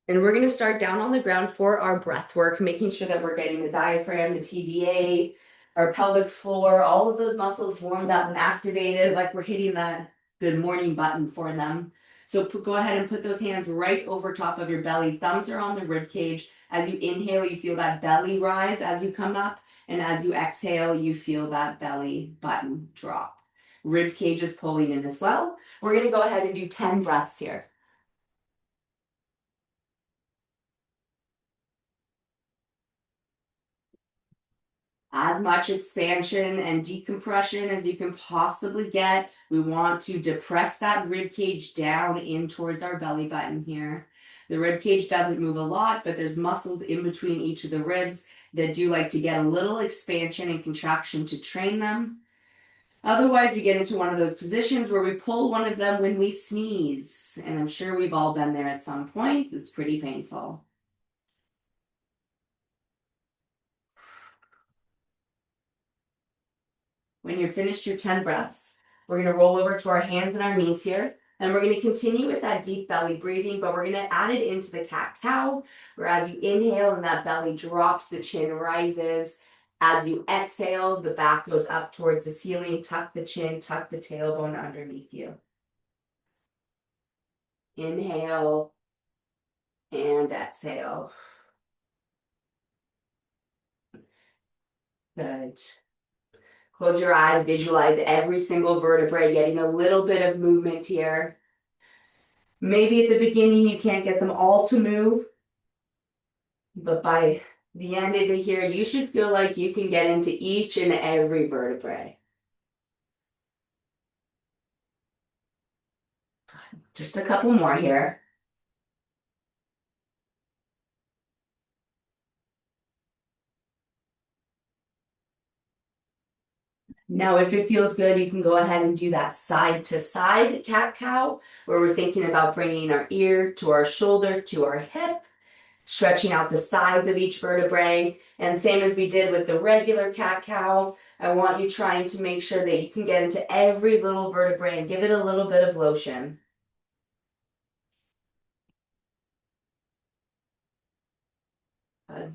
And we're going to start down on the ground for our breath work, making sure that we're getting the diaphragm, the TVA, our pelvic floor, all of those muscles warmed up and activated, like we're hitting that good morning button for them. So go ahead and put those hands right over top of your belly. Thumbs are on the rib cage. As you inhale, you feel that belly rise as you come up. And as you exhale, you feel that belly button drop. Rib cage is pulling in as well. We're going to go ahead and do 10 breaths here. As much expansion and decompression as you can possibly get. We want to depress that rib cage down in towards our belly button here. The rib cage doesn't move a lot, but there's muscles in between each of the ribs that do like to get a little expansion and contraction to train them. Otherwise, we get into one of those positions where we pull one of them when we sneeze. And I'm sure we've all been there at some point. It's pretty painful. When you're finished your 10 breaths, we're going to roll over to our hands and our knees here. And we're going to continue with that deep belly breathing, but we're going to add it into the cat-cow, where as you inhale and that belly drops, the chin rises. As you exhale, the back goes up towards the ceiling. Tuck the chin, tuck the tailbone underneath you. Inhale and exhale. Good. Close your eyes, visualize every single vertebrae, getting a little bit of movement here. Maybe at the beginning you can't get them all to move, but by the end of it here, you should feel like you can get into each and every vertebrae. Just a couple more here. Now, if it feels good, you can go ahead and do that side to side cat-cow, where we're thinking about bringing our ear to our shoulder to our hip, stretching out the sides of each vertebrae. And same as we did with the regular cat-cow, I want you trying to make sure that you can get into every little vertebrae and give it a little bit of lotion.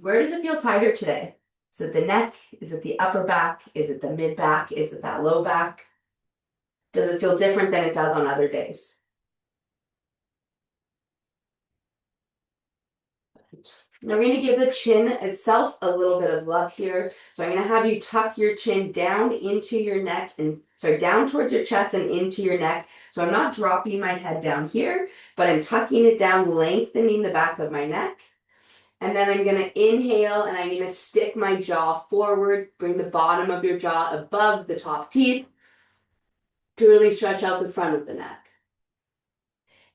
Where does it feel tighter today? Is it the neck? Is it the upper back? Is it the mid back? Is it that low back? Does it feel different than it does on other days? Now we're going to give the chin itself a little bit of love here. So I'm going to have you tuck your chin down into your neck and down towards your chest and into your neck. So I'm not dropping my head down here, but I'm tucking it down, lengthening the back of my neck. And then I'm going to inhale and I'm going to stick my jaw forward, bring the bottom of your jaw above the top teeth to really stretch out the front of the neck.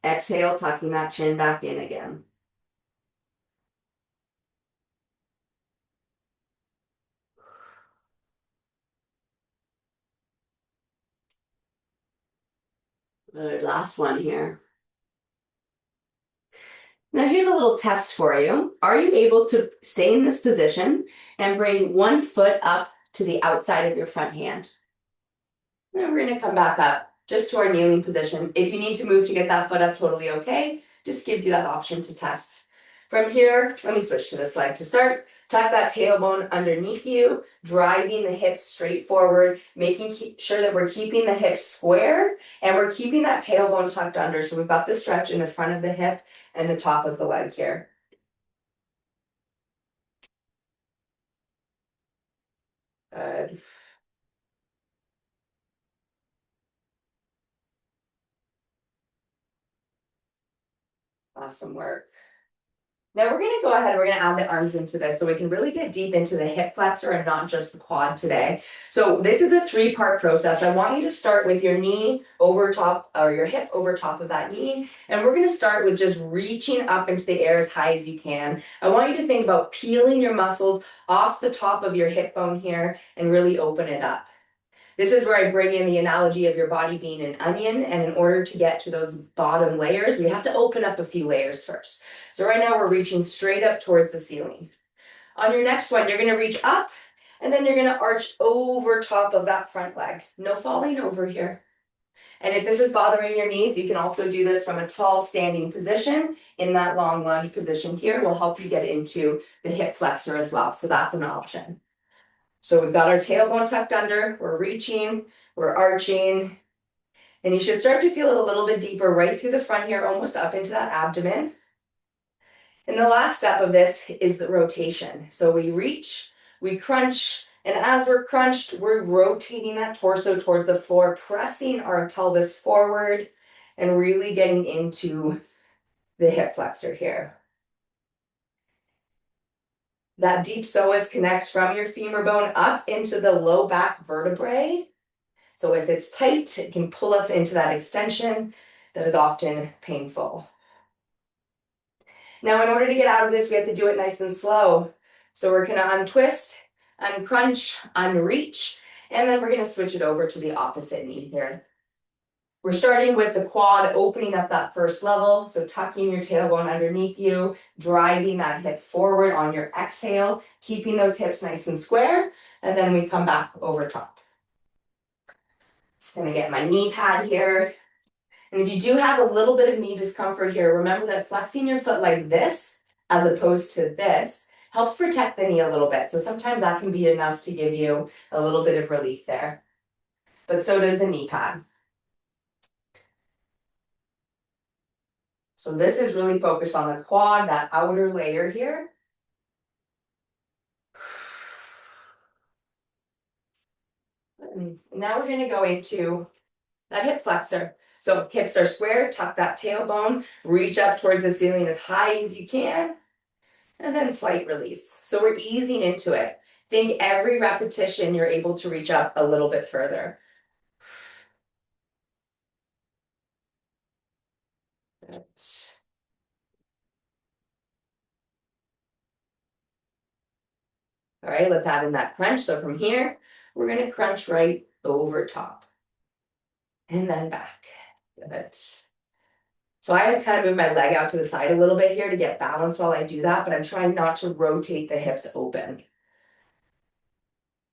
Exhale, tucking that chin back in again. Good, last one here. Now here's a little test for you. Are you able to stay in this position and bring one foot up to the outside of your front hand? Then we're going to come back up just to our kneeling position. If you need to move to get that foot up, totally okay. Just gives you that option to test. From here, let me switch to this leg to start. Tuck that tailbone underneath you, driving the hips straight forward, making sure that we're keeping the hips square and we're keeping that tailbone tucked under. So we've got the stretch in the front of the hip and the top of the leg here. Good. Awesome work. Now we're going to go ahead, we're going to add the arms into this so we can really get deep into the hip flexor and not just the quad today. So this is a 3-part process. I want you to start with your knee over top or your hip over top of that knee. And we're going to start with just reaching up into the air as high as you can. I want you to think about peeling your muscles off the top of your hip bone here and really open it up. This is where I bring in the analogy of your body being an onion, and in order to get to those bottom layers, we have to open up a few layers first. So right now we're reaching straight up towards the ceiling. On your next one, you're going to reach up, and then you're going to arch over top of that front leg. No falling over here. And if this is bothering your knees, you can also do this from a tall standing position. In that long lunge position here will help you get into the hip flexor as well. So that's an option. So we've got our tailbone tucked under, we're reaching, we're arching, and you should start to feel it a little bit deeper right through the front here, almost up into that abdomen. And the last step of this is the rotation. So we reach, we crunch, and as we're crunched, we're rotating that torso towards the floor, pressing our pelvis forward and really getting into the hip flexor here. That deep psoas connects from your femur bone up into the low back vertebrae. So if it's tight, it can pull us into that extension that is often painful. Now, in order to get out of this, we have to do it nice and slow. So we're gonna untwist, uncrunch, unreach, and then we're gonna switch it over to the opposite knee here. We're starting with the quad, opening up that first level. So tucking your tailbone underneath you, driving that hip forward on your exhale, keeping those hips nice and square, and then we come back over top. Just gonna get my knee pad here. And if you do have a little bit of knee discomfort here, remember that flexing your foot like this, as opposed to this, helps protect the knee a little bit. So sometimes that can be enough to give you a little bit of relief there. But so does the knee pad. So this is really focused on the quad, that outer layer here. And now we're gonna go into that hip flexor. So hips are square, tuck that tailbone, reach up towards the ceiling as high as you can, and then slight release. So we're easing into it. Think every repetition you're able to reach up a little bit further. Good. All right, let's add in that crunch. So from here, we're gonna crunch right over top and then back. Good. So I kind of move my leg out to the side a little bit here to get balance while I do that, but I'm trying not to rotate the hips open.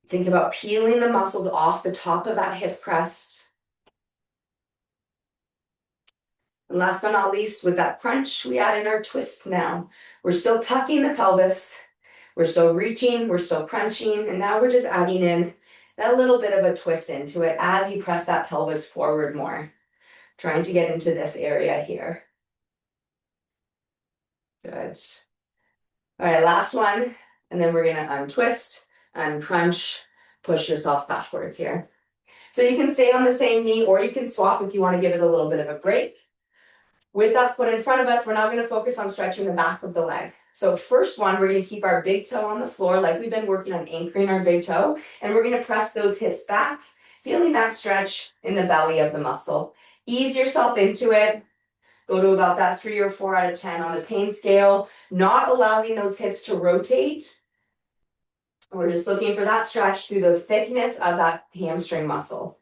Think about peeling the muscles off the top of that hip crest. And last but not least, with that crunch, we add in our twist now. We're still tucking the pelvis. We're still reaching, we're still crunching, and now we're just adding in that little bit of a twist into it as you press that pelvis forward more. Trying to get into this area here. Good. All right, last one, and then we're gonna untwist, uncrunch, push yourself backwards here. So you can stay on the same knee or you can swap if you want to give it a little bit of a break. With that foot in front of us, we're now going to focus on stretching the back of the leg. So first one, we're going to keep our big toe on the floor like we've been working on anchoring our big toe, and we're going to press those hips back, feeling that stretch in the belly of the muscle. Ease yourself into it. Go to about that 3 or 4 out of 10 on the pain scale, not allowing those hips to rotate. We're just looking for that stretch through the thickness of that hamstring muscle.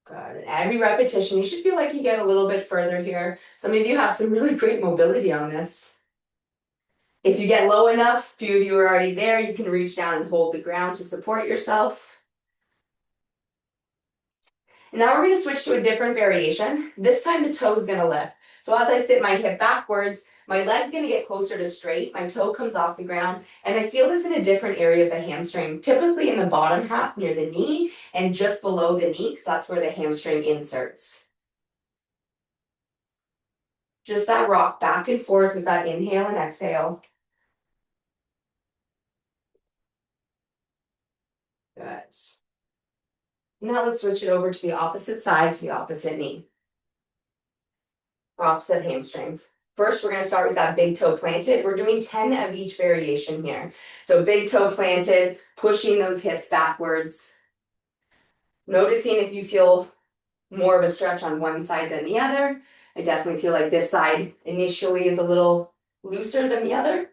Good. And every repetition, you should feel like you get a little bit further here. Some of you have some really great mobility on this. If you get low enough, a few of you are already there, you can reach down and hold the ground to support yourself. And now we're going to switch to a different variation. This time the toe is going to lift. So as I sit my hip backwards, my leg's going to get closer to straight, my toe comes off the ground, and I feel this in a different area of the hamstring, typically in the bottom half near the knee and just below the knee, because that's where the hamstring inserts. Just that rock back and forth with that inhale and exhale. Good. Now let's switch it over to the opposite side, to the opposite knee. Opposite hamstring. First, we're going to start with that big toe planted. We're doing 10 of each variation here. So big toe planted, pushing those hips backwards. Noticing if you feel more of a stretch on one side than the other. I definitely feel like this side initially is a little looser than the other.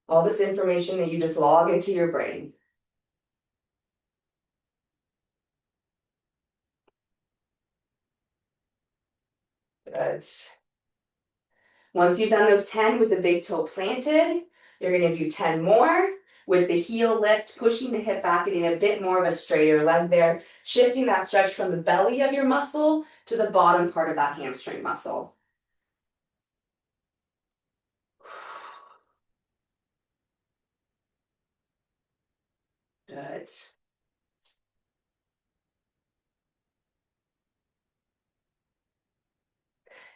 All this information that you just log into your brain. Good. Once you've done those 10 with the big toe planted, you're going to do 10 more. with the heel lift, pushing the hip back, getting a bit more of a straighter leg there, shifting that stretch from the belly of your muscle to the bottom part of that hamstring muscle. Good.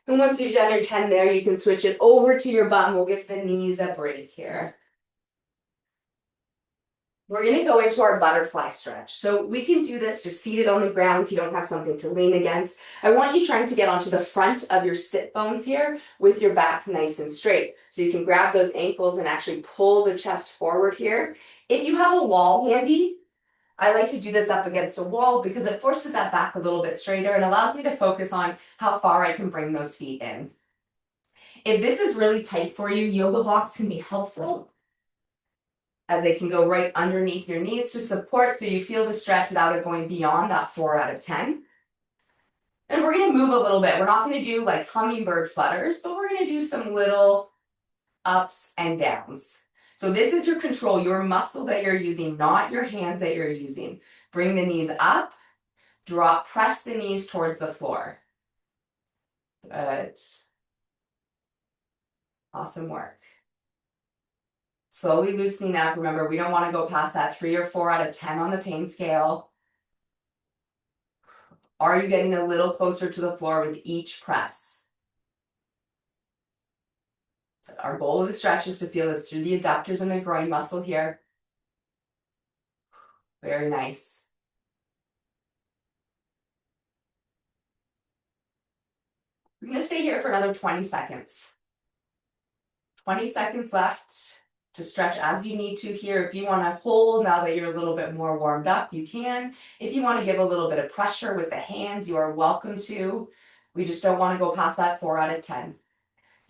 And once you've done your 10 there, you can switch it over to your bum. We'll give the knees a break here. We're going to go into our butterfly stretch. So we can do this just seated on the ground if you don't have something to lean against. I want you trying to get onto the front of your sit bones here with your back nice and straight. So you can grab those ankles and actually pull the chest forward here. If you have a wall handy, I like to do this up against a wall because it forces that back a little bit straighter and allows me to focus on how far I can bring those feet in. If this is really tight for you, yoga blocks can be helpful, as they can go right underneath your knees to support so you feel the stretch without it going beyond that 4 out of 10. And we're going to move a little bit. We're not going to do like hummingbird flutters, but we're going to do some little ups and downs. So this is your control, your muscle that you're using, not your hands that you're using. Bring the knees up, drop, press the knees towards the floor. Good. Awesome work. Slowly loosening up. Remember, we don't want to go past that 3 or 4 out of 10 on the pain scale. Are you getting a little closer to the floor with each press? Our goal of the stretch is to feel this through the adductors and the groin muscle here. Very nice. We're going to stay here for another 20 seconds. 20 seconds left to stretch as you need to here. If you want to hold now that you're a little bit more warmed up, you can. If you want to give a little bit of pressure with the hands, you are welcome to. We just don't want to go past that 4 out of 10.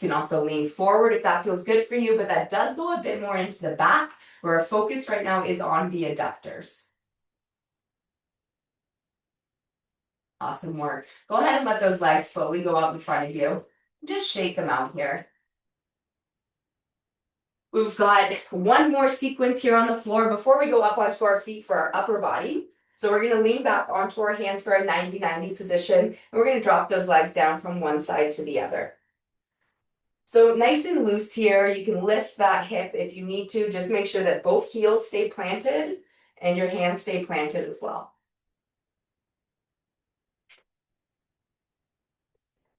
You can also lean forward if that feels good for you, but that does go a bit more into the back, where our focus right now is on the adductors. Awesome work. Go ahead and let those legs slowly go out in front of you. Just shake them out here. We've got one more sequence here on the floor before we go up onto our feet for our upper body. So we're going to lean back onto our hands for a 90-90 position, and we're going to drop those legs down from one side to the other. So nice and loose here. You can lift that hip if you need to. Just make sure that both heels stay planted and your hands stay planted as well.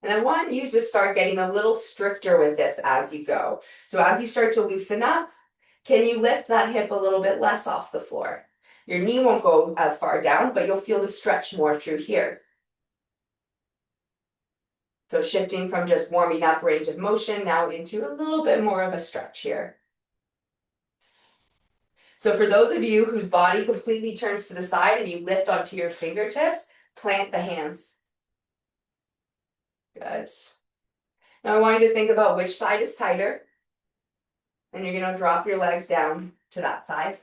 And I want you to start getting a little stricter with this as you go. So as you start to loosen up, can you lift that hip a little bit less off the floor? Your knee won't go as far down, but you'll feel the stretch more through here. So shifting from just warming up range of motion now into a little bit more of a stretch here. So for those of you whose body completely turns to the side and you lift onto your fingertips, plant the hands. Good. Now I want you to think about which side is tighter. And you're going to drop your legs down to that side.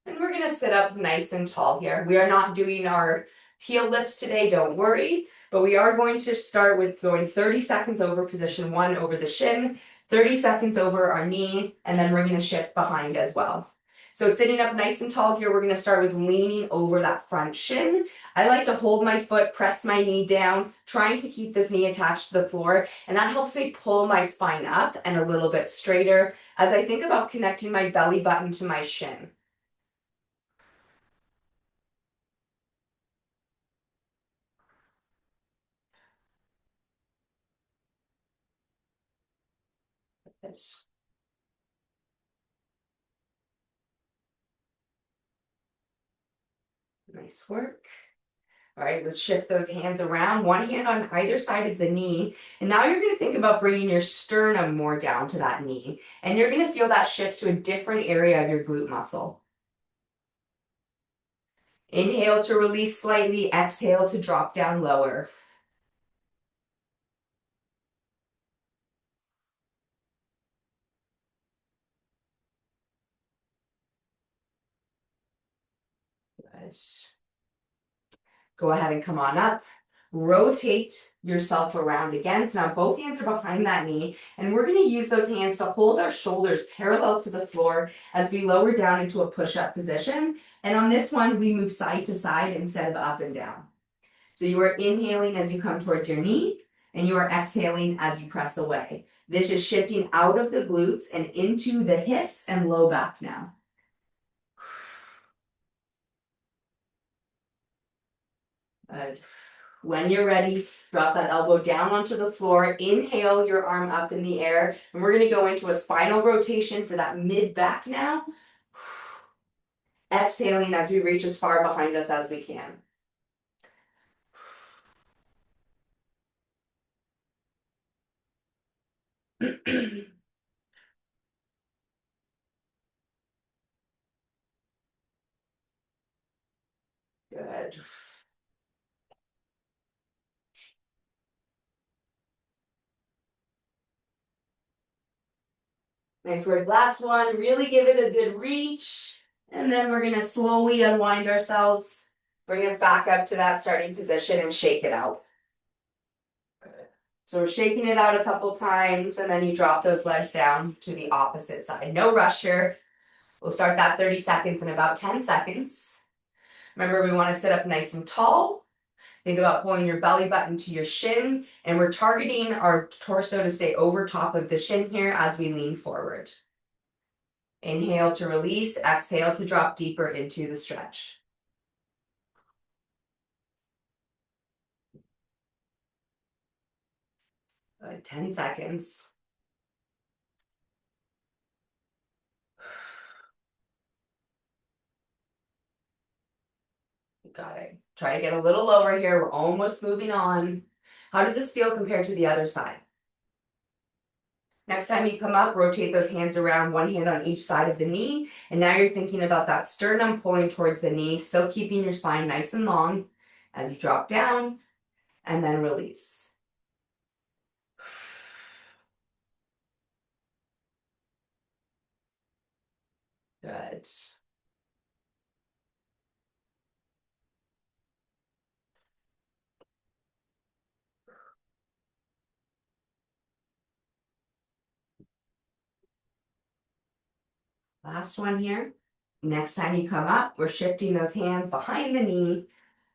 And we're going to sit up nice and tall here. We are not doing our heel lifts today, don't worry. But we are going to start with going 30 seconds over position 1 over the shin, 30 seconds over our knee, and then we're going to shift behind as well. So sitting up nice and tall here, we're going to start with leaning over that front shin. I like to hold my foot, press my knee down, trying to keep this knee attached to the floor, and that helps me pull my spine up and a little bit straighter as I think about connecting my belly button to my shin. Nice work. All right, let's shift those hands around, one hand on either side of the knee. And now you're going to think about bringing your sternum more down to that knee. And you're going to feel that shift to a different area of your glute muscle. Inhale to release slightly, exhale to drop down lower. Good. Go ahead and come on up. rotate yourself around again. So now both hands are behind that knee, and we're going to use those hands to hold our shoulders parallel to the floor as we lower down into a push-up position. And on this one, we move side to side instead of up and down. So you are inhaling as you come towards your knee, and you are exhaling as you press away. This is shifting out of the glutes and into the hips and low back now. Good. When you're ready, drop that elbow down onto the floor. Inhale your arm up in the air. And we're going to go into a spinal rotation for that mid-back now. Exhaling as we reach as far behind us as we can. Good. Nice work. Last one. Really give it a good reach. And then we're going to slowly unwind ourselves. Bring us back up to that starting position and shake it out. So we're shaking it out a couple times, and then you drop those legs down to the opposite side. No rush here. We'll start that 30 seconds in about 10 seconds. Remember, we want to sit up nice and tall. Think about pulling your belly button to your shin, and we're targeting our torso to stay over top of the shin here as we lean forward. Inhale to release, exhale to drop deeper into the stretch. Good, 10 seconds. Got it. Try to get a little lower here. We're almost moving on. How does this feel compared to the other side? Next time you come up, rotate those hands around, one hand on each side of the knee. And now you're thinking about that sternum pulling towards the knee, still keeping your spine nice and long as you drop down and then release. Good. Last one here. Next time you come up, we're shifting those hands behind the knee,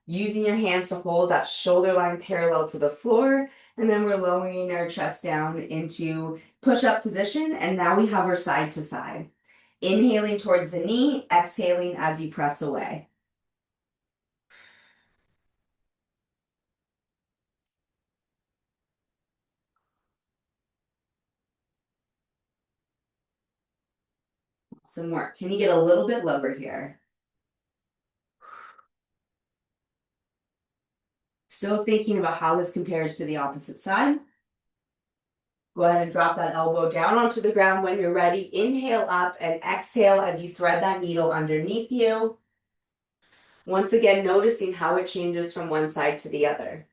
using your hands to hold that shoulder line parallel to the floor, and then we're lowering our chest down into push-up position, and now we hover side to side. Inhaling towards the knee, exhaling as you press away. Some work. Can you get a little bit lower here? Still thinking about how this compares to the opposite side. Go ahead and drop that elbow down onto the ground when you're ready. Inhale up and exhale as you thread that needle underneath you. Once again, noticing how it changes from one side to the other.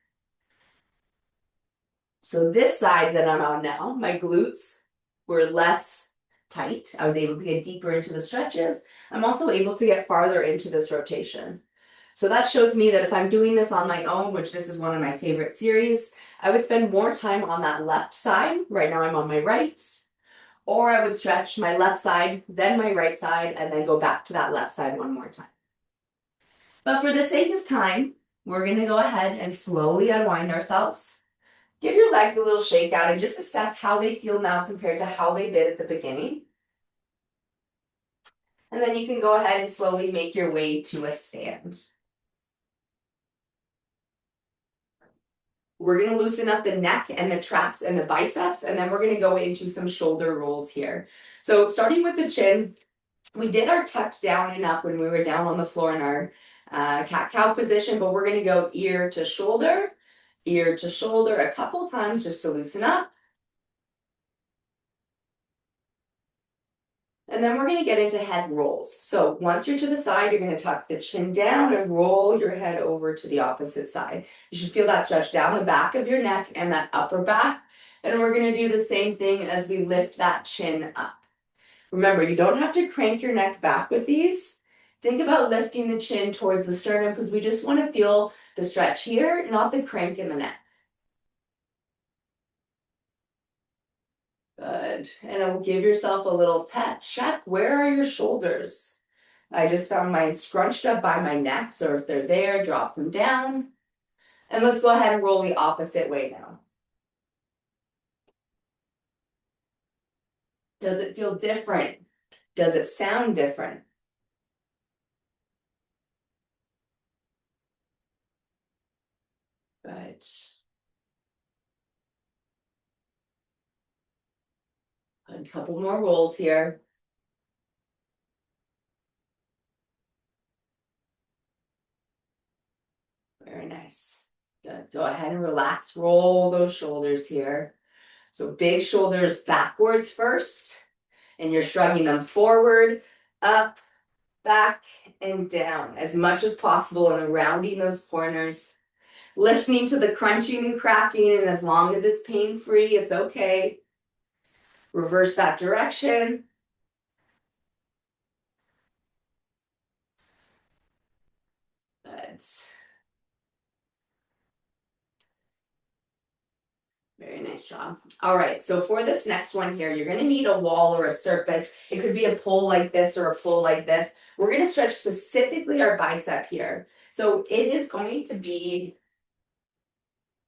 So this side that I'm on now, my glutes were less tight. I was able to get deeper into the stretches. I'm also able to get farther into this rotation. So that shows me that if I'm doing this on my own, which this is one of my favorite series, I would spend more time on that left side. Right now I'm on my right. Or I would stretch my left side, then my right side, and then go back to that left side one more time. But for the sake of time, we're going to go ahead and slowly unwind ourselves. Give your legs a little shake out and just assess how they feel now compared to how they did at the beginning. And then you can go ahead and slowly make your way to a stand. We're going to loosen up the neck and the traps and the biceps, and then we're going to go into some shoulder rolls here. So starting with the chin, we did our tucked down and up when we were down on the floor in our cat-cow position, but we're going to go ear to shoulder a couple times just to loosen up. And then we're going to get into head rolls. So once you're to the side, you're going to tuck the chin down and roll your head over to the opposite side. You should feel that stretch down the back of your neck and that upper back. And we're going to do the same thing as we lift that chin up. Remember, you don't have to crank your neck back with these. Think about lifting the chin towards the sternum because we just want to feel the stretch here, not the crank in the neck. Good. And I will give yourself a little check. Where are your shoulders? I just found mine scrunched up by my neck, so if they're there, drop them down. And let's go ahead and roll the opposite way now. Does it feel different? Does it sound different? Good. A couple more rolls here. Very nice. Good. Go ahead and relax. Roll those shoulders here. So big shoulders backwards first, and you're shrugging them forward, up, back, and down as much as possible, and then rounding those corners. Listening to the crunching and cracking, and as long as it's pain-free, it's okay. Reverse that direction. Good. Very nice job. All right, so for this next one here, you're gonna need a wall or a surface. It could be a pull like this or a pull like this. We're gonna stretch specifically our bicep here. So it is going to be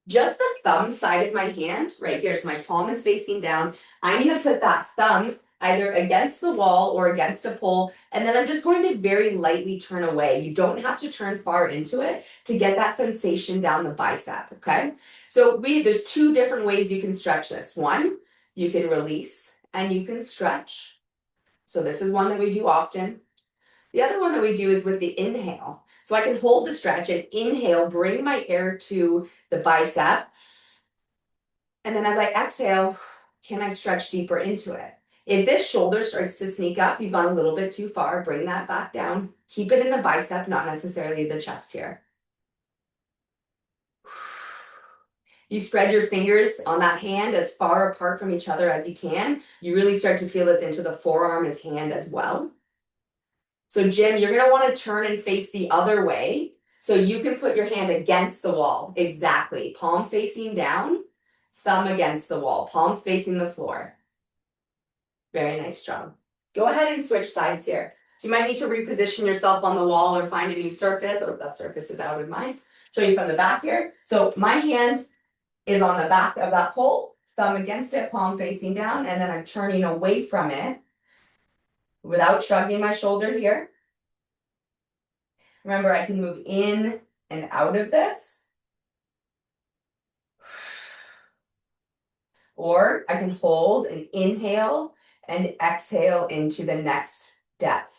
just the thumb side of my hand right here. So my palm is facing down. I need to put that thumb either against the wall or against a pole, and then I'm just going to very lightly turn away. You don't have to turn far into it to get that sensation down the bicep, okay? So there's two different ways you can stretch this. One, you can release and you can stretch. So this is one that we do often. The other one that we do is with the inhale. So I can hold the stretch and inhale, bring my air to the bicep. And then as I exhale, can I stretch deeper into it? If this shoulder starts to sneak up, you've gone a little bit too far, bring that back down. Keep it in the bicep, not necessarily the chest here. You spread your fingers on that hand as far apart from each other as you can. You really start to feel this into the forearm as hand as well. So Jim, you're gonna wanna turn and face the other way. So you can put your hand against the wall, exactly. Palm facing down, thumb against the wall, palms facing the floor. Very nice job. Go ahead and switch sides here. So you might need to reposition yourself on the wall or find a new surface, or if that surface is out of mind. Show you from the back here. So my hand is on the back of that pole, thumb against it, palm facing down, and then I'm turning away from it without shrugging my shoulder here. Remember, I can move in and out of this. Or I can hold and inhale and exhale into the next depth.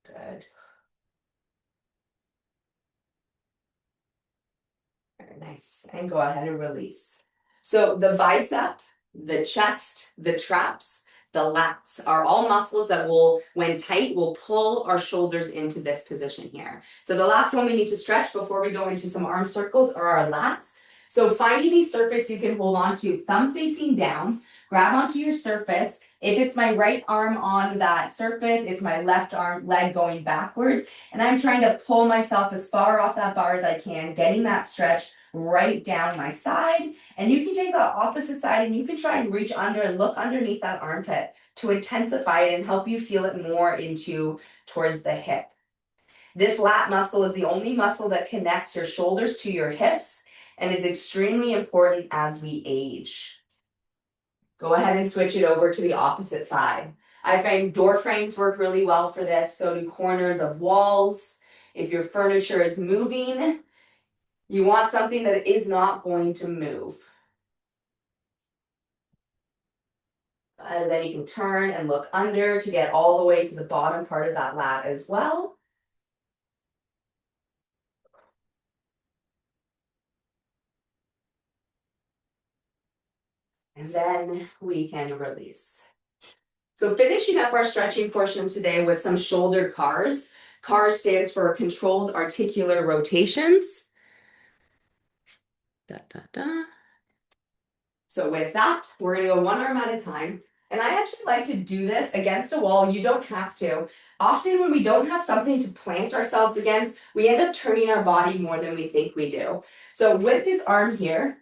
Good. Very nice. And go ahead and release. So the bicep, the chest, the traps, the lats are all muscles that will, when tight, will pull our shoulders into this position here. So the last one we need to stretch before we go into some arm circles are our lats. So find any surface you can hold on to, thumb facing down, grab onto your surface. If it's my right arm on that surface, it's my left arm leg going backwards. And I'm trying to pull myself as far off that bar as I can, getting that stretch right down my side. And you can take that opposite side and you can try and reach under and look underneath that armpit to intensify it and help you feel it more into towards the hip. This lat muscle is the only muscle that connects your shoulders to your hips and is extremely important as we age. Go ahead and switch it over to the opposite side. I find door frames work really well for this, so do corners of walls. If your furniture is moving, you want something that is not going to move. And then you can turn and look under to get all the way to the bottom part of that lat as well. And then we can release. So finishing up our stretching portion today with some shoulder CARs. CAR stands for controlled articular rotations. So with that, we're gonna go one arm at a time. And I actually like to do this against a wall. You don't have to. Often when we don't have something to plant ourselves against, we end up turning our body more than we think we do. So with this arm here,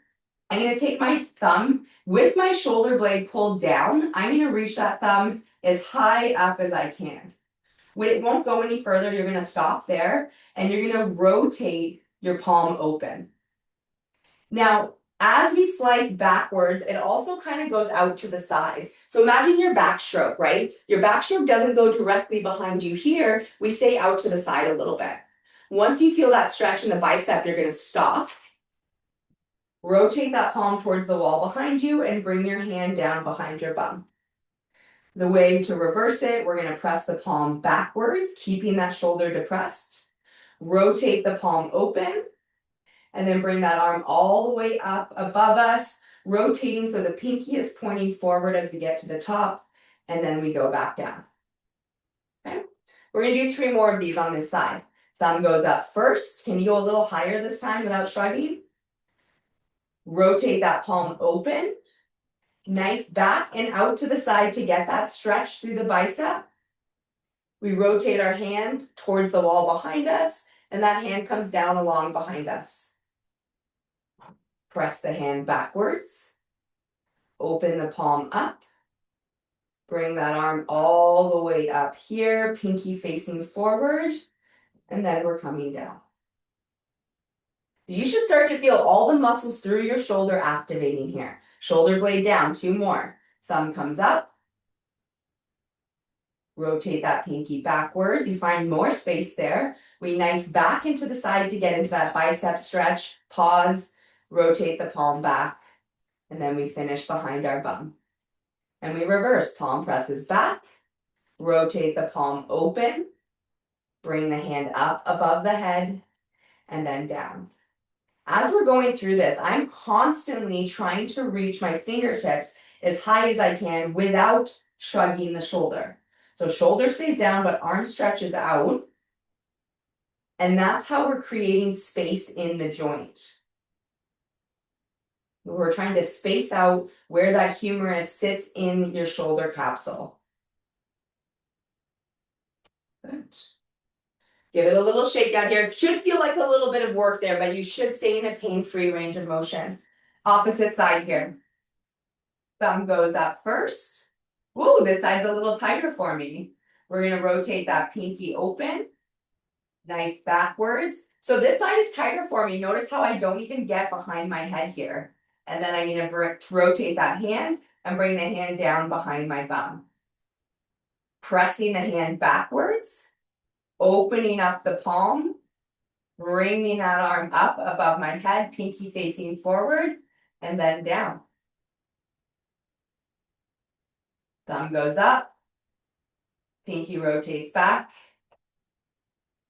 I'm gonna take my thumb with my shoulder blade pulled down. I'm gonna reach that thumb as high up as I can. When it won't go any further, you're gonna stop there and you're gonna rotate your palm open. Now, as we slice backwards, it also kind of goes out to the side. So imagine your backstroke, right? Your backstroke doesn't go directly behind you here. We stay out to the side a little bit. Once you feel that stretch in the bicep, you're going to stop. Rotate that palm towards the wall behind you and bring your hand down behind your bum. The way to reverse it, we're going to press the palm backwards, keeping that shoulder depressed. Rotate the palm open. And then bring that arm all the way up above us, rotating so the pinky is pointing forward as we get to the top, and then we go back down. Okay? We're gonna do 3 more of these on this side. Thumb goes up first. Can you go a little higher this time without shrugging? Rotate that palm open, knife back and out to the side to get that stretch through the bicep. We rotate our hand towards the wall behind us, and that hand comes down along behind us. Press the hand backwards, open the palm up, bring that arm all the way up here, pinky facing forward, and then we're coming down. You should start to feel all the muscles through your shoulder activating here. Shoulder blade down, 2 more. Thumb comes up, rotate that pinky backwards. You find more space there. We knife back into the side to get into that bicep stretch, pause, rotate the palm back, and then we finish behind our bum. And we reverse, palm presses back, rotate the palm open, bring the hand up above the head, and then down. As we're going through this, I'm constantly trying to reach my fingertips as high as I can without shrugging the shoulder. So shoulder stays down, but arm stretches out. And that's how we're creating space in the joint. We're trying to space out where that humerus sits in your shoulder capsule. Good. Give it a little shake out here. It should feel like a little bit of work there, but you should stay in a pain-free range of motion. Opposite side here. Thumb goes up first. Ooh, this side's a little tighter for me. We're going to rotate that pinky open. Knife backwards. So this side is tighter for me. Notice how I don't even get behind my head here. And then I'm going to rotate that hand and bring the hand down behind my bum. Pressing the hand backwards, opening up the palm, bringing that arm up above my head, pinky facing forward, and then down. Thumb goes up, pinky rotates back,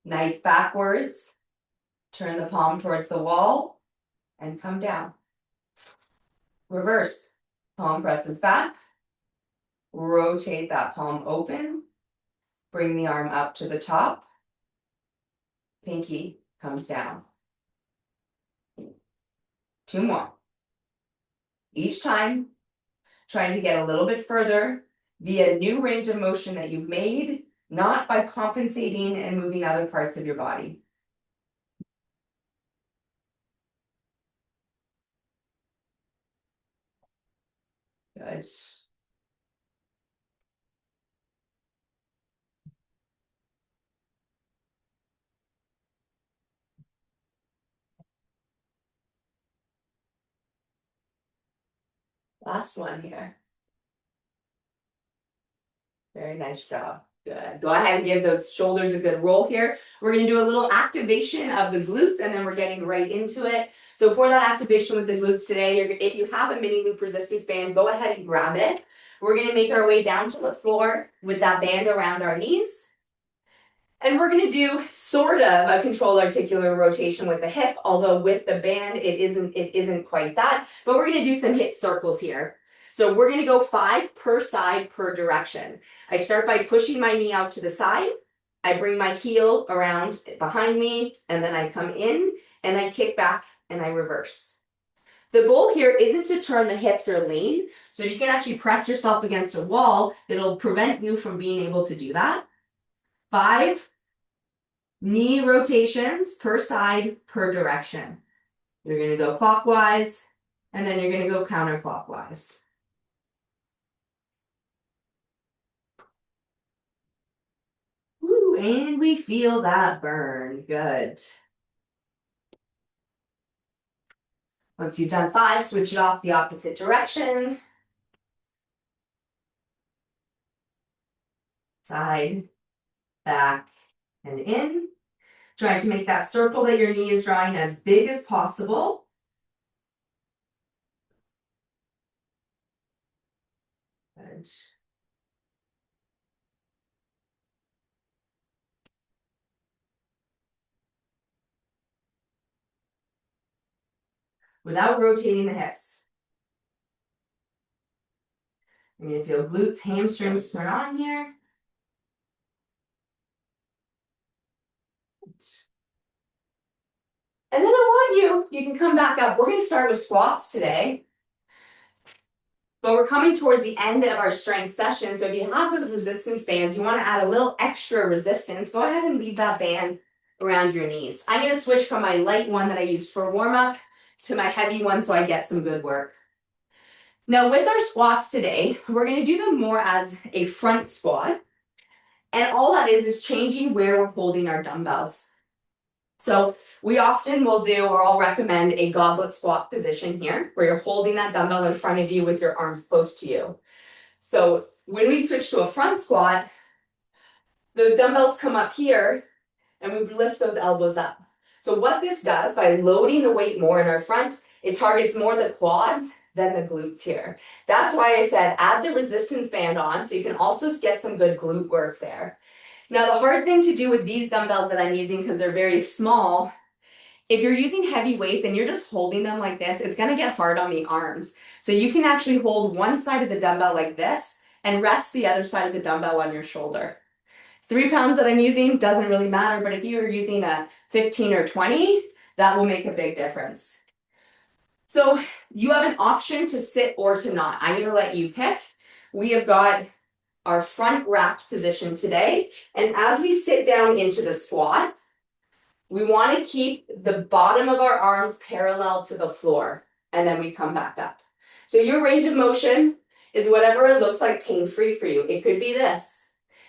knife backwards, turn the palm towards the wall, and come down. Reverse, palm presses back, rotate that palm open, bring the arm up to the top, pinky comes down. 2 more. Each time, trying to get a little bit further via new range of motion that you've made, not by compensating and moving other parts of your body. Good. Last one here. Very nice job. Good. Go ahead and give those shoulders a good roll here. We're going to do a little activation of the glutes, and then we're getting right into it. So for that activation with the glutes today, if you have a mini loop resistance band, go ahead and grab it. We're going to make our way down to the floor with that band around our knees. And we're going to do sort of a controlled articular rotation with the hip, although with the band, it isn't quite that. But we're going to do some hip circles here. So we're going to go 5 per side per direction. I start by pushing my knee out to the side. I bring my heel around behind me, and then I come in and I kick back and I reverse. The goal here isn't to turn the hips or lean. So you can actually press yourself against a wall. It'll prevent you from being able to do that. 5 knee rotations per side, per direction. You're going to go clockwise, and then you're going to go counterclockwise. Woo, and we feel that burn. Good. Once you've done 5, switch it off the opposite direction. Side, back, and in. Try to make that circle that your knee is drawing as big as possible. Good. Without rotating the hips. You're going to feel glutes, hamstrings turn on here. And then I want you can come back up. We're going to start with squats today. But we're coming towards the end of our strength session. So if you have those resistance bands, you want to add a little extra resistance, go ahead and leave that band around your knees. I'm going to switch from my light one that I used for warm-up to my heavy one so I get some good work. Now with our squats today, we're going to do them more as a front squat. And all that is changing where we're holding our dumbbells. So we often will do, or I'll recommend, a goblet squat position here, where you're holding that dumbbell in front of you with your arms close to you. So when we switch to a front squat, those dumbbells come up here, and we lift those elbows up. So what this does, by loading the weight more in our front, it targets more the quads than the glutes here. That's why I said add the resistance band on, so you can also get some good glute work there. Now, the hard thing to do with these dumbbells that I'm using, because they're very small, if you're using heavy weights and you're just holding them like this, it's going to get hard on the arms. So you can actually hold one side of the dumbbell like this and rest the other side of the dumbbell on your shoulder. 3 pounds that I'm using doesn't really matter, but if you're using a 15 or 20, that will make a big difference. So you have an option to sit or to not. I'm going to let you pick. We have got our front wrapped position today. And as we sit down into the squat, we want to keep the bottom of our arms parallel to the floor, and then we come back up. So your range of motion is whatever it looks like pain-free for you. It could be this.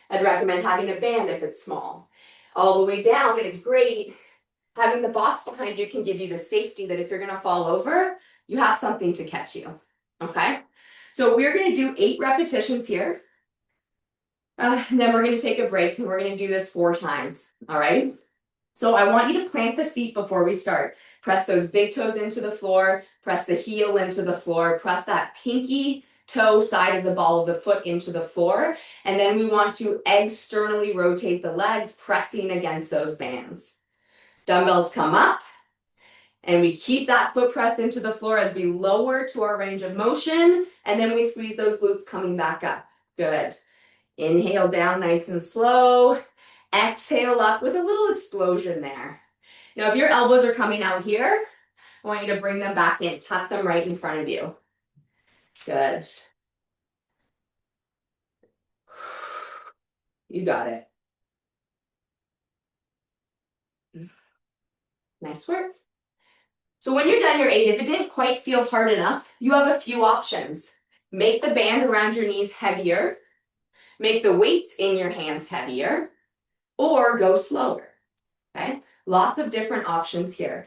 I'd recommend having a band if it's small. All the way down is great. Having the box behind you can give you the safety that if you're going to fall over, you have something to catch you. Okay? So we're going to do 8 repetitions here. And then we're going to take a break, and we're going to do this 4 times. All right? So I want you to plant the feet before we start. Press those big toes into the floor. Press the heel into the floor. Press that pinky toe side of the ball of the foot into the floor. And then we want to externally rotate the legs, pressing against those bands. Dumbbells come up. And we keep that foot press into the floor as we lower to our range of motion. And then we squeeze those glutes coming back up. Good. Inhale down nice and slow. Exhale up with a little explosion there. Now, if your elbows are coming out here, I want you to bring them back in. Tuck them right in front of you. Good. You got it. Nice work. So when you're done your 8, if it didn't quite feel hard enough, you have a few options. Make the band around your knees heavier. Make the weights in your hands heavier, or go slower, okay? Lots of different options here.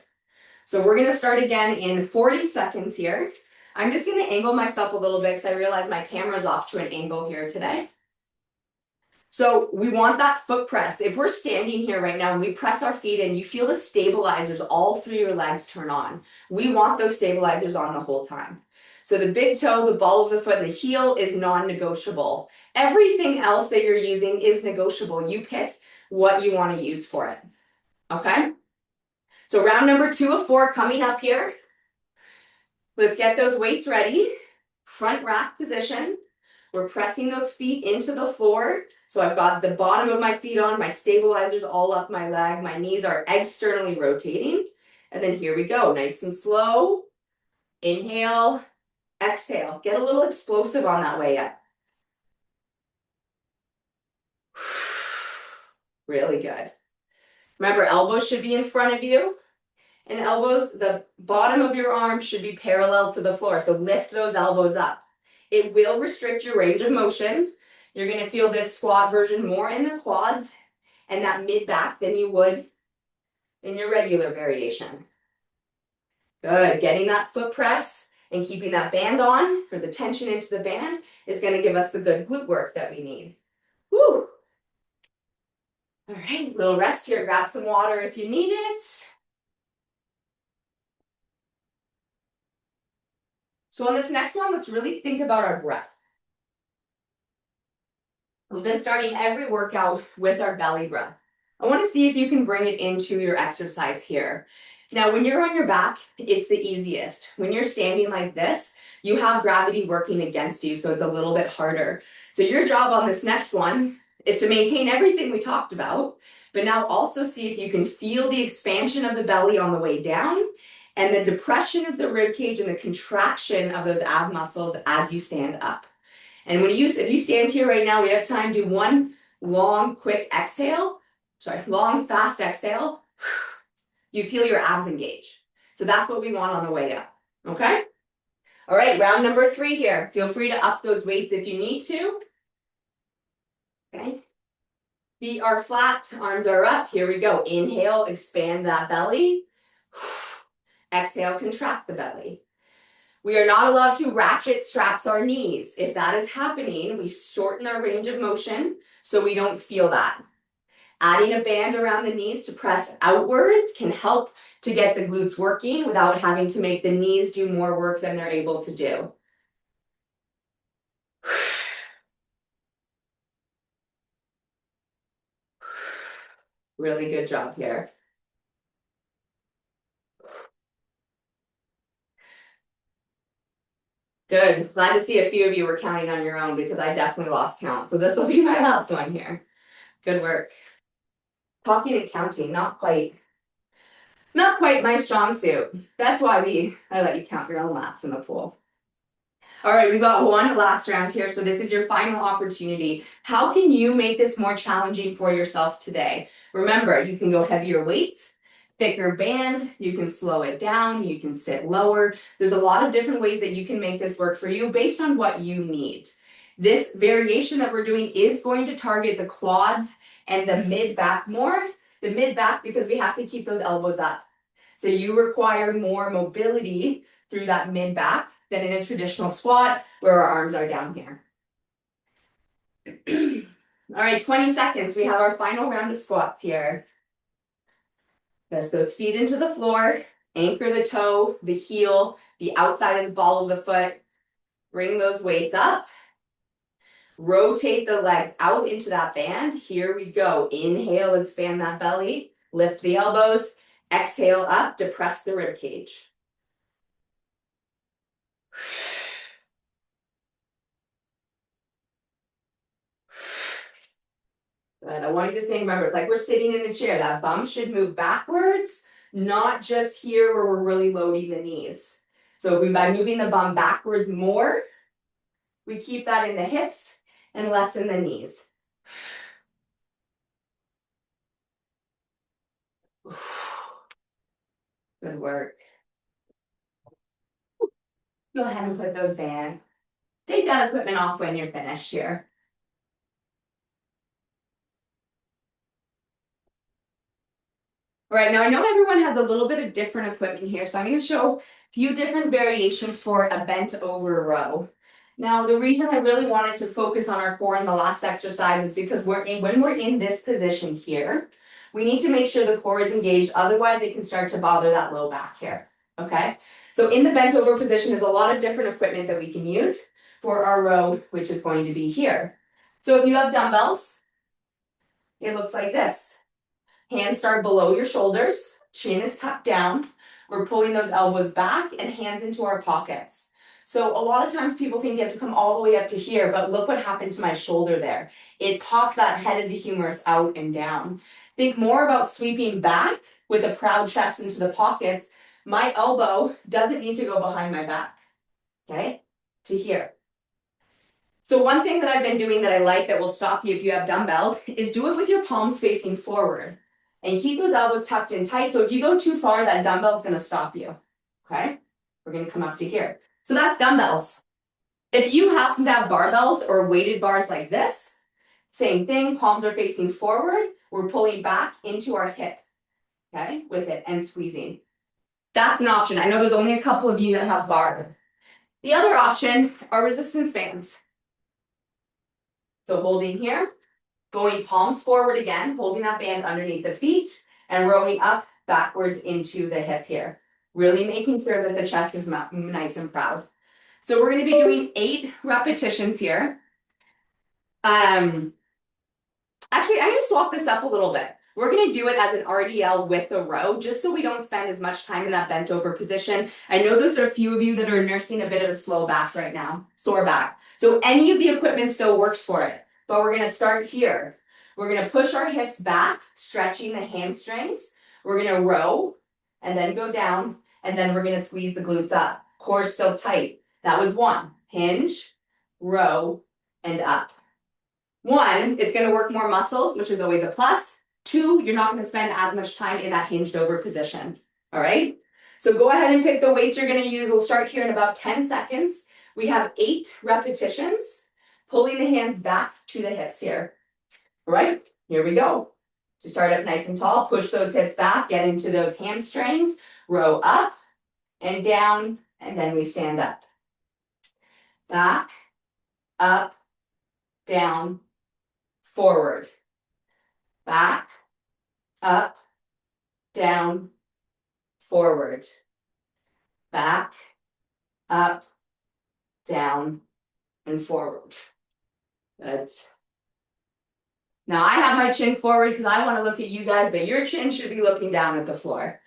So we're gonna start again in 40 seconds here. I'm just gonna angle myself a little bit because I realize my camera's off to an angle here today. So we want that foot press. If we're standing here right now and we press our feet in, you feel the stabilizers all through your legs turn on. We want those stabilizers on the whole time. So the big toe, the ball of the foot, and the heel is non-negotiable. Everything else that you're using is negotiable. You pick what you want to use for it. Okay? So round number 2 of 4 coming up here. Let's get those weights ready. Front rack position. We're pressing those feet into the floor. So I've got the bottom of my feet on, my stabilizers all up my leg. My knees are externally rotating. And then here we go, nice and slow. Inhale, exhale. Get a little explosive on that way up. Really good. Remember, elbows should be in front of you, and elbows, the bottom of your arm should be parallel to the floor. So lift those elbows up. It will restrict your range of motion. You're going to feel this squat version more in the quads and that mid back than you would in your regular variation. Good. Getting that foot press and keeping that band on, or the tension into the band, is going to give us the good glute work that we need. Woo! All right, little rest here. Grab some water if you need it. So on this next one, let's really think about our breath. We've been starting every workout with our belly breath. I want to see if you can bring it into your exercise here. Now, when you're on your back, it's the easiest. When you're standing like this, you have gravity working against you, so it's a little bit harder. So your job on this next one is to maintain everything we talked about, but now also see if you can feel the expansion of the belly on the way down and the depression of the rib cage and the contraction of those ab muscles as you stand up. And if you stand here right now, we have time, do one long, quick exhale. Long, fast exhale. You feel your abs engage. So that's what we want on the way up, okay? All right, round number 3 here. Feel free to up those weights if you need to. Okay. Feet are flat, arms are up. Here we go. Inhale, expand that belly. Exhale, contract the belly. We are not allowed to ratchet straps our knees. If that is happening, we shorten our range of motion so we don't feel that. Adding a band around the knees to press outwards can help to get the glutes working without having to make the knees do more work than they're able to do. Really good job here. Good. Glad to see a few of you were counting on your own because I definitely lost count. So this will be my last one here. Good work. Talking and counting, not quite my strong suit. That's why I let you count your own laps in the pool. All right, we've got one last round here. So this is your final opportunity. How can you make this more challenging for yourself today? Remember, you can go heavier weights, thicker band, you can slow it down, you can sit lower. There's a lot of different ways that you can make this work for you based on what you need. This variation that we're doing is going to target the quads and the mid-back more. The mid-back because we have to keep those elbows up. So you require more mobility through that mid-back than in a traditional squat where our arms are down here. All right, 20 seconds. We have our final round of squats here. Press those feet into the floor, anchor the toe, the heel, the outside of the ball of the foot. Bring those weights up. Rotate the legs out into that band. Here we go. Inhale, expand that belly. Lift the elbows. Exhale up, depress the rib cage. Good. I want you to think, remember, it's like we're sitting in a chair. That bum should move backwards, not just here where we're really loading the knees. So by moving the bum backwards more, we keep that in the hips and less in the knees. Good work. Go ahead and put those down. Take that equipment off when you're finished here. All right, now I know everyone has a little bit of different equipment here, so I'm going to show a few different variations for a bent over row. Now, the reason I really wanted to focus on our core in the last exercise is because when we're in this position here, we need to make sure the core is engaged, otherwise it can start to bother that low back here, okay? So in the bent over position, there's a lot of different equipment that we can use for our row, which is going to be here. So if you have dumbbells, it looks like this. Hands start below your shoulders, chin is tucked down. We're pulling those elbows back and hands into our pockets. So a lot of times people think you have to come all the way up to here, but look what happened to my shoulder there. It popped that head of the humerus out and down. Think more about sweeping back with a proud chest into the pockets my elbow doesn't need to go behind my back, okay, to here. So one thing that I've been doing that I like that will stop you if you have dumbbells is do it with your palms facing forward and keep those elbows tucked in tight. So if you go too far, that dumbbell is going to stop you, okay? We're going to come up to here. So that's dumbbells. If you happen to have barbells or weighted bars like this, same thing, palms are facing forward. We're pulling back into our hip, okay, with it and squeezing. That's an option. I know there's only a couple of you that have bars. The other option are resistance bands. So holding here, going palms forward again, holding that band underneath the feet and rolling up backwards into the hip here. Really making sure that the chest is nice and proud. So we're going to be doing 8 repetitions here. Actually, I'm going to swap this up a little bit. We're going to do it as an RDL with a row, just so we don't spend as much time in that bent over position. I know those are a few of you that are nursing a bit of a slow back right now, sore back. So any of the equipment still works for it, but we're going to start here. We're going to push our hips back, stretching the hamstrings. We're going to row and then go down, and then we're going to squeeze the glutes up. Core still tight. That was 1. Hinge, row, and up. 1, it's going to work more muscles, which is always a plus. 2, you're not going to spend as much time in that hinged over position. All right? So go ahead and pick the weights you're going to use. We'll start here in about 10 seconds. We have 8 repetitions, pulling the hands back to the hips here. All right? Here we go. So start up nice and tall, push those hips back, get into those hamstrings, row up and down, and then we stand up. Back, up, down, forward. Back, up, down, forward. Back, up, down, and forward. Good. Now I have my chin forward because I want to look at you guys, but your chin should be looking down at the floor.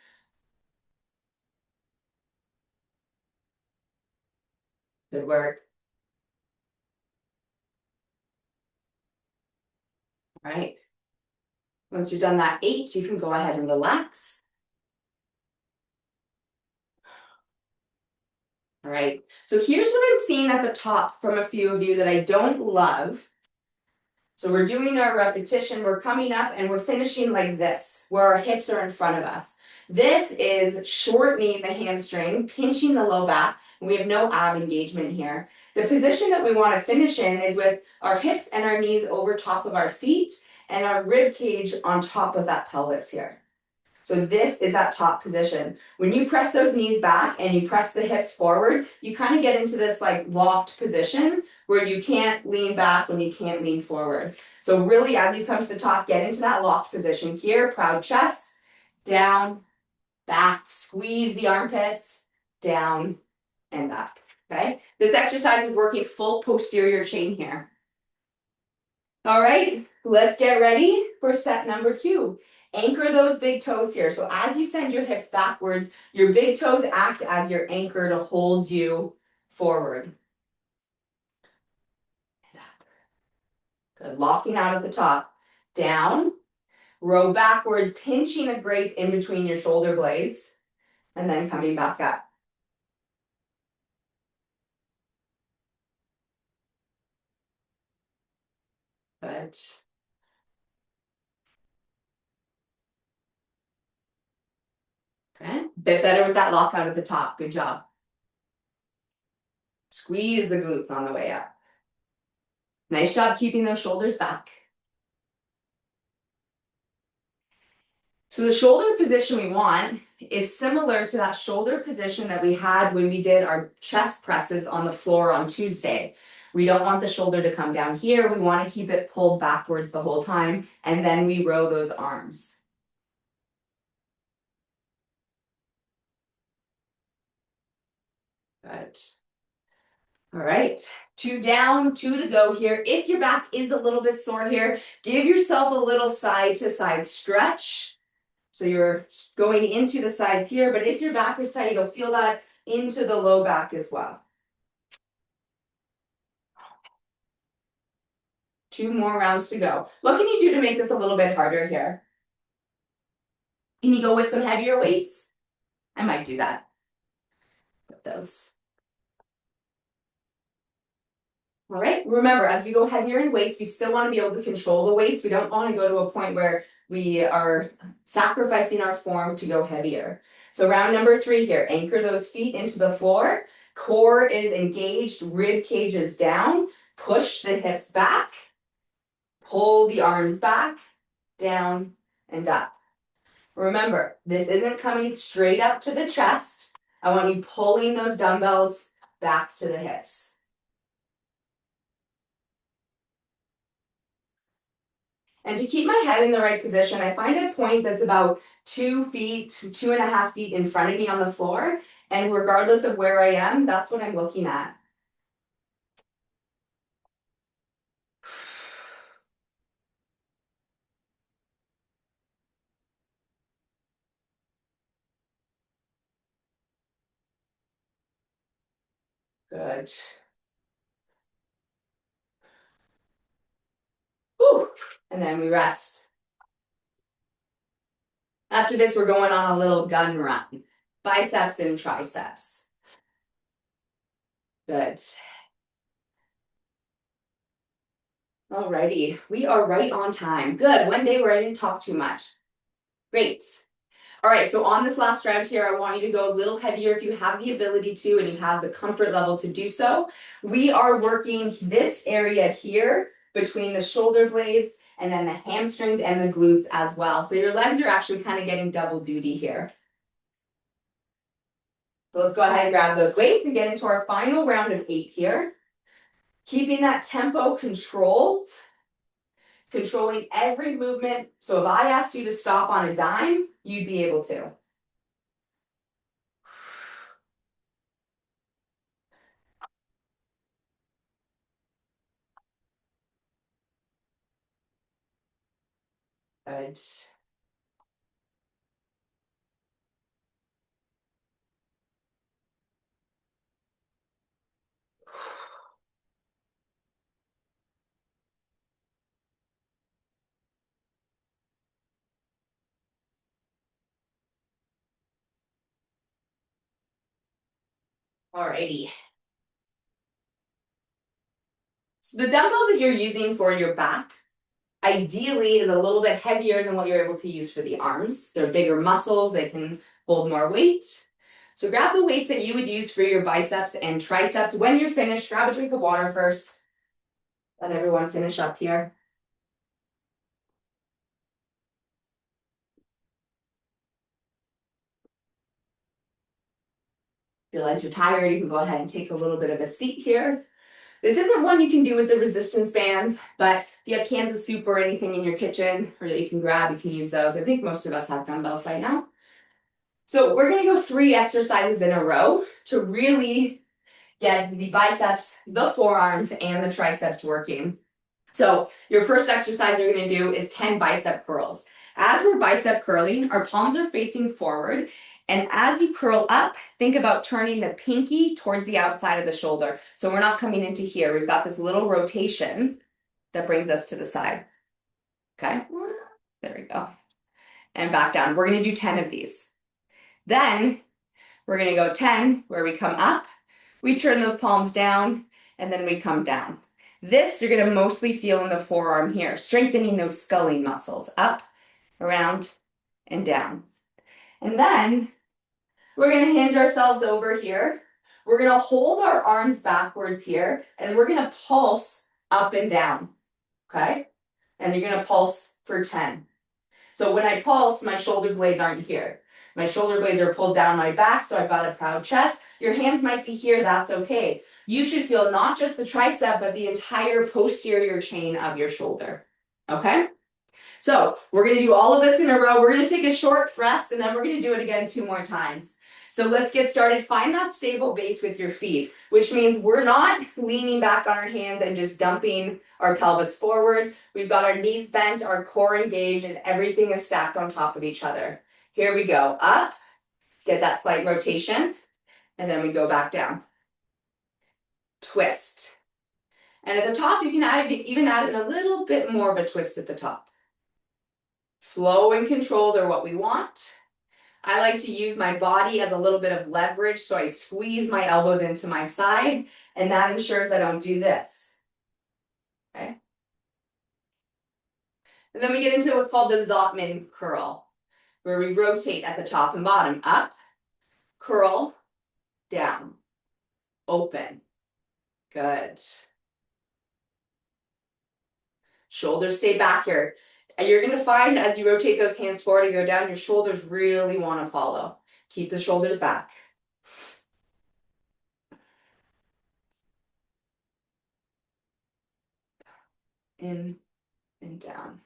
Good work. All right. Once you've done that 8, you can go ahead and relax. All right. So here's what I'm seeing at the top from a few of you that I don't love. So we're doing our repetition, we're coming up and we're finishing like this, where our hips are in front of us. This is shortening the hamstring, pinching the low back, and we have no ab engagement here. The position that we want to finish in is with our hips and our knees over top of our feet and our rib cage on top of that pelvis here. So this is that top position. When you press those knees back and you press the hips forward, you kind of get into this like locked position where you can't lean back and you can't lean forward. So really, as you come to the top, get into that locked position here, proud chest, down, back, squeeze the armpits, down and up, okay? This exercise is working full posterior chain here. All right, let's get ready for set number 2. Anchor those big toes here. So as you send your hips backwards, your big toes act as your anchor to hold you forward. Good, locking out at the top. Down, row backwards, pinching a grape in between your shoulder blades, and then coming back up. Good. Okay, bit better with that lockout at the top. Good job. Squeeze the glutes on the way up. Nice job keeping those shoulders back. So the shoulder position we want is similar to that shoulder position that we had when we did our chest presses on the floor on Tuesday. We don't want the shoulder to come down here. We want to keep it pulled backwards the whole time, and then we row those arms. Good. All right, 2 down, 2 to go here. If your back is a little bit sore here, give yourself a little side to side stretch. So you're going into the sides here, but if your back is tight, you'll feel that into the low back as well. 2 more rounds to go. What can you do to make this a little bit harder here? Can you go with some heavier weights? I might do that with those. All right, remember, as we go heavier in weights, we still want to be able to control the weights. We don't want to go to a point where we are sacrificing our form to go heavier. So round number 3 here, anchor those feet into the floor. Core is engaged, rib cage is down. Push the hips back. Pull the arms back, down, and up. Remember, this isn't coming straight up to the chest. I want you pulling those dumbbells back to the hips. And to keep my head in the right position, I find a point that's about 2 feet, 2.5 feet in front of me on the floor. And regardless of where I am, that's what I'm looking at. Good. Whew. And then we rest. After this, we're going on a little gun run. Biceps and triceps. Good. Alrighty, we are right on time. Good, one day where I didn't talk too much. Great. All right, so on this last round here, I want you to go a little heavier if you have the ability to and you have the comfort level to do so. We are working this area here between the shoulder blades and then the hamstrings and the glutes as well. So your legs are actually kind of getting double duty here. So let's go ahead and grab those weights and get into our final round of 8 here. Keeping that tempo controlled. Controlling every movement. So if I asked you to stop on a dime, you'd be able to. Good. Alrighty. So the dumbbells that you're using for your back, ideally is a little bit heavier than what you're able to use for the arms. They're bigger muscles, they can hold more weight. So grab the weights that you would use for your biceps and triceps. When you're finished, grab a drink of water first. Let everyone finish up here. If your legs are tired, you can go ahead and take a little bit of a seat here. This isn't one you can do with the resistance bands, but if you have cans of soup or anything in your kitchen or that you can grab, you can use those. I think most of us have dumbbells by now. So we're going to go 3 exercises in a row to really get the biceps, the forearms, and the triceps working. So your first exercise you're going to do is 10 bicep curls. As we're bicep curling, our palms are facing forward. And as you curl up, think about turning the pinky towards the outside of the shoulder. So we're not coming into here. We've got this little rotation that brings us to the side. Okay, there we go. And back down. We're going to do 10 of these. Then we're going to go 10 where we come up. We turn those palms down, and then we come down. This you're going to mostly feel in the forearm here, strengthening those sculling muscles, up, around, and down. And then we're going to hinge ourselves over here. We're going to hold our arms backwards here, and we're going to pulse up and down, okay? And you're going to pulse for 10. So when I pulse, my shoulder blades aren't here. My shoulder blades are pulled down my back, so I've got a proud chest. Your hands might be here, that's okay. You should feel not just the tricep, but the entire posterior chain of your shoulder, okay? So we're gonna do all of this in a row. We're gonna take a short rest, and then we're gonna do it again 2 more times. So let's get started. Find that stable base with your feet, which means we're not leaning back on our hands and just dumping our pelvis forward. We've got our knees bent, our core engaged, and everything is stacked on top of each other. Here we go. Up, get that slight rotation, and then we go back down. Twist. And at the top, you can even add in a little bit more of a twist at the top. Slow and controlled are what we want. I like to use my body as a little bit of leverage, so I squeeze my elbows into my side, and that ensures I don't do this. Okay? And then we get into what's called the Zottman curl, where we rotate at the top and bottom, up, curl, down, open. Good. Shoulders stay back here. And you're going to find as you rotate those hands forward and go down, your shoulders really want to follow. Keep the shoulders back. In and down.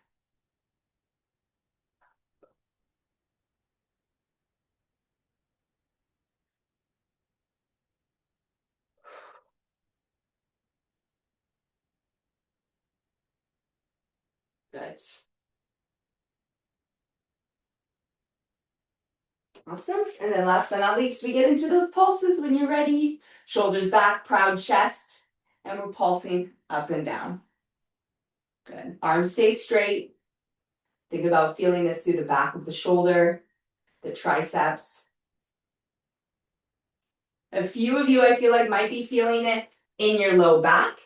Good. Awesome. And then last but not least, we get into those pulses when you're ready. Shoulders back, proud chest. And we're pulsing up and down. Good. Arms stay straight. Think about feeling this through the back of the shoulder, the triceps. A few of you, I feel like, might be feeling it in your low back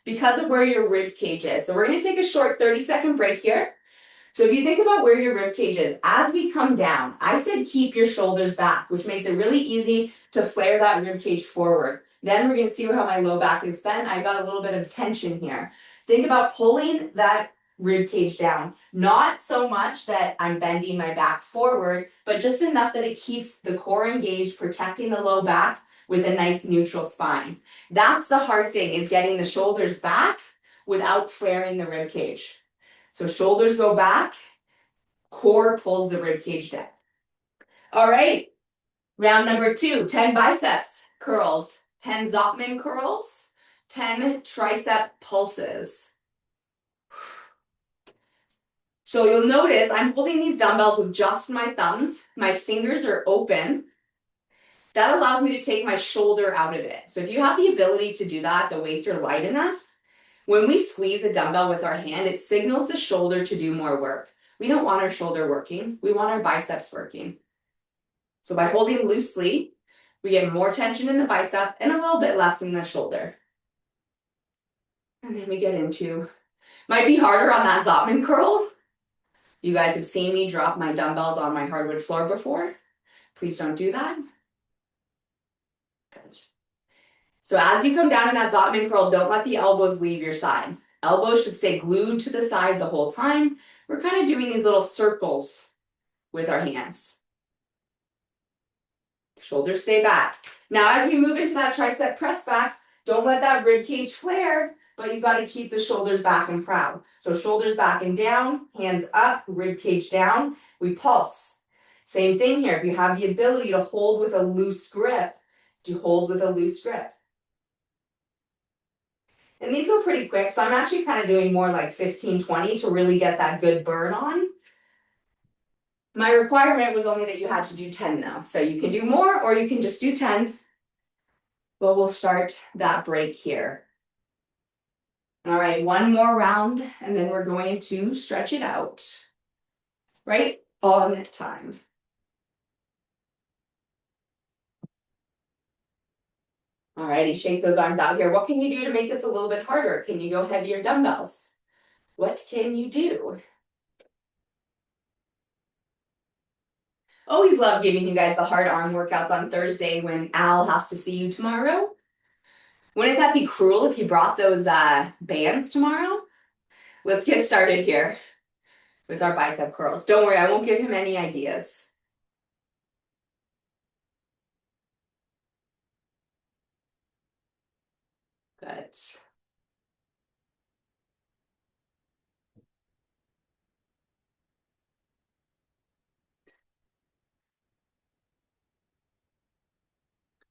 because of where your rib cage is. So we're going to take a short 30-second break here. So if you think about where your rib cage is, as we come down, I said keep your shoulders back, which makes it really easy to flare that rib cage forward. Then we're going to see how my low back is bent. I've got a little bit of tension here. Think about pulling that rib cage down. Not so much that I'm bending my back forward, but just enough that it keeps the core engaged, protecting the low back with a nice neutral spine. That's the hard thing, is getting the shoulders back without flaring the rib cage. So shoulders go back, core pulls the rib cage down. All right, round number 2, 10 biceps curls, 10 Zottman curls, 10 tricep pulses. So you'll notice I'm holding these dumbbells with just my thumbs. My fingers are open. That allows me to take my shoulder out of it. So if you have the ability to do that, the weights are light enough. When we squeeze a dumbbell with our hand, it signals the shoulder to do more work. We don't want our shoulder working. We want our biceps working. So by holding loosely, we get more tension in the bicep and a little bit less in the shoulder. And then we get into, might be harder on that Zottman curl. You guys have seen me drop my dumbbells on my hardwood floor before. Please don't do that. Good. So as you come down in that Zottman curl, don't let the elbows leave your side. Elbows should stay glued to the side the whole time. We're kind of doing these little circles with our hands. Shoulders stay back. Now as we move into that tricep press back, don't let that rib cage flare, but you've got to keep the shoulders back and proud. So shoulders back and down, hands up, rib cage down. We pulse. Same thing here. If you have the ability to hold with a loose grip, do hold with a loose grip. And these go pretty quick, so I'm actually kind of doing more like 15, 20 to really get that good burn on. My requirement was only that you had to do 10 though. So you can do more or you can just do 10. But we'll start that break here. All right, one more round and then we're going to stretch it out. Right on time. All righty, shake those arms out here. What can you do to make this a little bit harder? Can you go heavier dumbbells? What can you do? Always love giving you guys the hard arm workouts on Thursday when Al has to see you tomorrow. Wouldn't that be cruel if you brought those bands tomorrow? Let's get started here with our bicep curls. Don't worry, I won't give him any ideas. Good.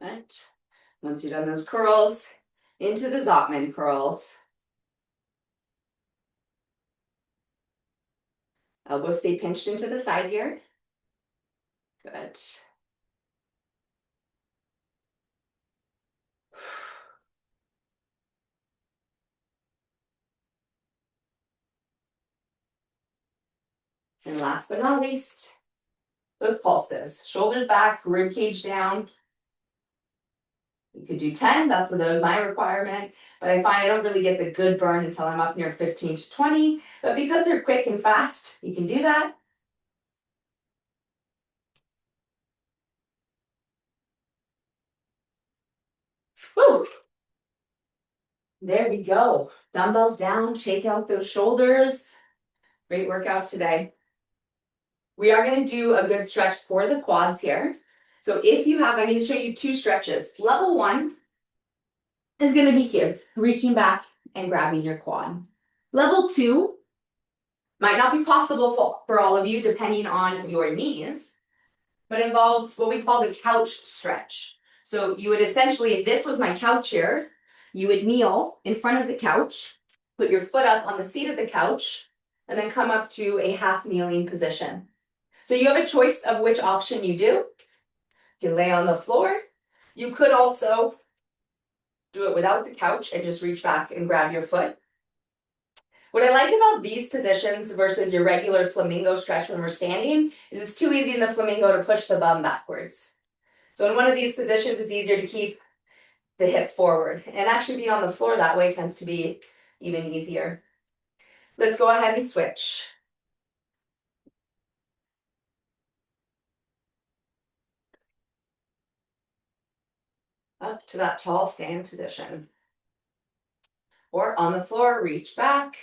Good. Once you've done those curls, into the Zottman curls. Elbows stay pinched into the side here. Good. And last but not least, those pulses. Shoulders back, rib cage down. You could do 10, that was my requirement, but I find I don't really get the good burn until I'm up near 15 to 20, but because they're quick and fast, you can do that. Woo! There we go. Dumbbells down, shake out those shoulders. Great workout today. We are going to do a good stretch for the quads here. So if you have, I'm going to show you 2 stretches. Level 1 is going to be here, reaching back and grabbing your quad. Level 2 might not be possible for all of you depending on your knees, but involves what we call the couch stretch. So you would essentially, if this was my couch here, you would kneel in front of the couch, put your foot up on the seat of the couch, and then come up to a half kneeling position. So you have a choice of which option you do. You can lay on the floor. You could also do it without the couch and just reach back and grab your foot. What I like about these positions versus your regular flamingo stretch when we're standing is it's too easy in the flamingo to push the bum backwards. So in one of these positions, it's easier to keep the hip forward. And actually being on the floor that way tends to be even easier. Let's go ahead and switch. Up to that tall stand position. Or on the floor, reach back,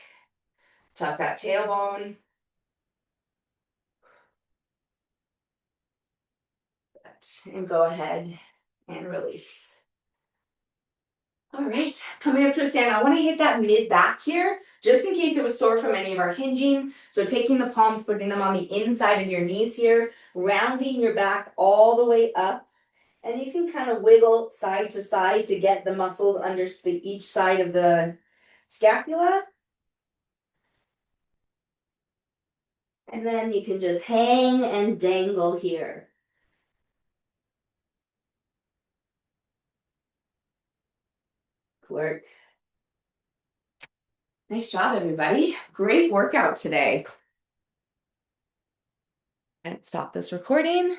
tuck that tailbone. And go ahead and release. All right, coming up to a stand, I want to hit that mid back here, just in case it was sore from any of our hinging. So taking the palms, putting them on the inside of your knees here, rounding your back all the way up. And you can kind of wiggle side to side to get the muscles under each side of the scapula. And then you can just hang and dangle here. Work. Nice job, everybody. Great workout today. And stop this recording.